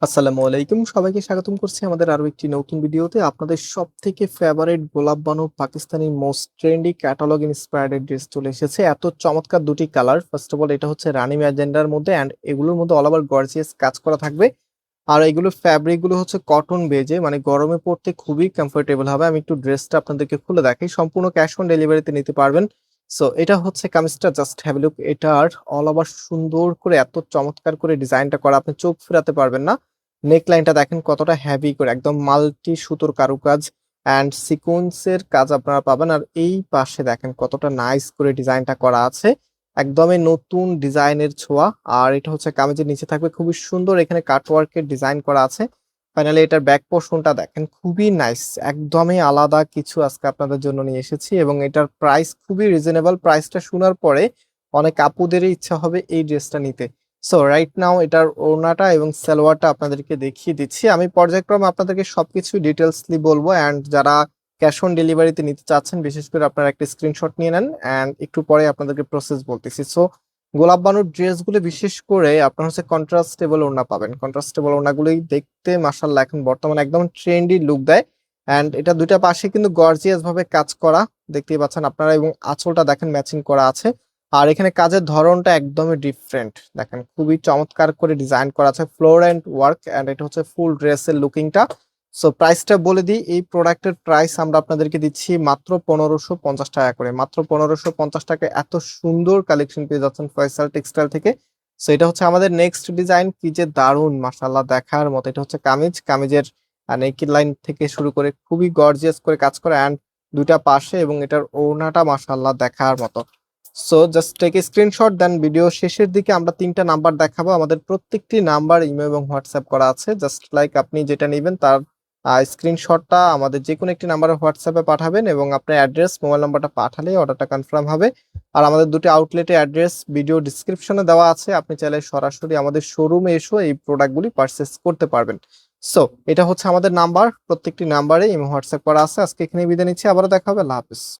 আসসালামু আলাইকুম, সবাইকে স্বাগতম করছি আমাদের আরো একটি নতুন ভিডিওতে। আপনাদের সব থেকে ফেভারিট গোলাপ Banu Pakistani most trendy catalogue inspired dress চলে এসেছে। এত চমৎকার দুটি কালার। ফার্স্ট অফ অল এটা হচ্ছে রানী ম্যাজেন্ডার মধ্যে, অ্যান্ড এগুলোর মধ্যে অল ওভার গর্জিয়াস কাজ করা থাকবে। আর এগুলোর ফ্যাব্রিক গুলো হচ্ছে কটন বেজে, মানে গরমে পড়তে খুবই কমফোর্টেবল হবে। আমি একটু ড্রেসটা আপনাদেরকে খুলে দেখাই, সম্পূর্ণ ক্যাশ অন ডেলিভারিতে নিতে পারবেন। সো এটা হচ্ছে কামিজটা, জাস্ট হ্যাভ এ লুক। এটার অল ওভার সুন্দর করে এত চমৎকার করে ডিজাইনটা করা, আপনি চোখ ফেরাতে পারবেন না। নেক লাইনটা দেখেন কতটা হেভি করে, একদম মাল্টি সুতোর কারুকাজ অ্যান্ড সিকোয়েন্সের কাজ আপনারা পাবেন। আর এই পাশে দেখেন কতটা নাইস করে ডিজাইনটা করা আছে, একদমই নতুন ডিজাইনের ছোঁয়া। আর এটা হচ্ছে কামিজের নিচে থাকবে খুবই সুন্দর, এখানে কাটওয়ার্কের ডিজাইন করা আছে। ফাইনালি এটার ব্যাক পোর্শনটা দেখেন খুবই নাইস, একদমই আলাদা কিছু আজকে আপনাদের জন্য নিয়ে এসেছি। এবং এটার প্রাইস খুবই রিজনেবল। প্রাইসটা শোনার পরে অনেক আপুদেরই ইচ্ছা হবে এই ড্রেসটা নিতে। সো রাইট নাও এটার ওড়নাটা এবং সালোয়ারটা আপনাদেরকে দেখিয়ে দিচ্ছি। আমি পর্যায়ক্রমে আপনাদেরকে সবকিছু ডিটেলসলি বলবো, অ্যান্ড যারা ক্যাশ অন ডেলিভারিতে নিতে চাচ্ছেন বিশেষ করে আপনারা একটা স্ক্রিনশট নিয়ে নেন, অ্যান্ড একটু পরে আপনাদেরকে প্রসেস বলতেছি। সো গোলাপ বানুর ড্রেসগুলো বিশেষ করে আপনার হচ্ছে কন্ট্রাস্টেবল ওড়না পাবেন। কন্ট্রাস্টেবল ওড়নাগুলোই দেখতে মাশাআল্লাহ এখন বর্তমানে একদম ট্রেন্ডি লুক দেয়। অ্যান্ড এটা দুইটা পাশে কিন্তু গর্জিয়াস ভাবে কাজ করা দেখতেই পাচ্ছেন আপনারা, এবং আঁচলটা দেখেন ম্যাচিং করা আছে। আর এখানে কাজের ধরনটা একদমই ডিফারেন্ট, দেখেন খুবই চমৎকার করে ডিজাইন করা আছে, ফ্লোর এন্ড ওয়ার্ক। এন্ড এটা হচ্ছে ফুল ড্রেসের লুকিংটা। সো প্রাইসটা বলে দিই, এই প্রোডাক্টের প্রাইস আমরা আপনাদেরকে দিচ্ছি মাত্র 1550 টাকা করে। মাত্র 1550 টাকা এত সুন্দর কালেকশন পেয়ে যাচ্ছেন ফয়সাল টেক্সটাইল থেকে। সো এটা হচ্ছে আমাদের নেক্সট ডিজাইন, কি যে দারুণ মাশাআল্লাহ দেখার মতো। এটা হচ্ছে কামিজের নেকের লাইন থেকে শুরু করে খুবই গর্জিয়াস করে কাজ করা, এন্ড দুইটা পাশে, এবং এটার ওড়নাটা মাশাআল্লাহ দেখার মতো। So just take a screenshot, then video শেষের দিকে আমরা তিনটা নাম্বার দেখাবো। আমাদের প্রত্যেকটি নাম্বার ইমো এবং হোয়াটসঅ্যাপ করা আছে। জাস্ট লাইক আপনি যেটা নেবেন তার স্ক্রিনশটটা আমাদের যে কোনো একটি নাম্বারে হোয়াটসঅ্যাপে পাঠাবেন, এবং আপনার অ্যাড্রেস মোবাইল নাম্বারটা পাঠালে অর্ডারটা কনফার্ম হবে। আর আমাদের দুটি আউটলেটের অ্যাড্রেস ভিডিও ডিসক্রিপশনে দেওয়া আছে, আপনি চাইলে সরাসরি আমাদের শোরুমে এসেও এই প্রোডাক্টগুলি পারচেস করতে পারবেন। সো এটা হচ্ছে আমাদের নাম্বার, প্রত্যেকটি নাম্বারে ইমো হোয়াটসঅ্যাপ করা আছে। আজকে এখানে বিদায় নিচ্ছি, আবারও দেখা হবে। আল্লাহ হাফেজ।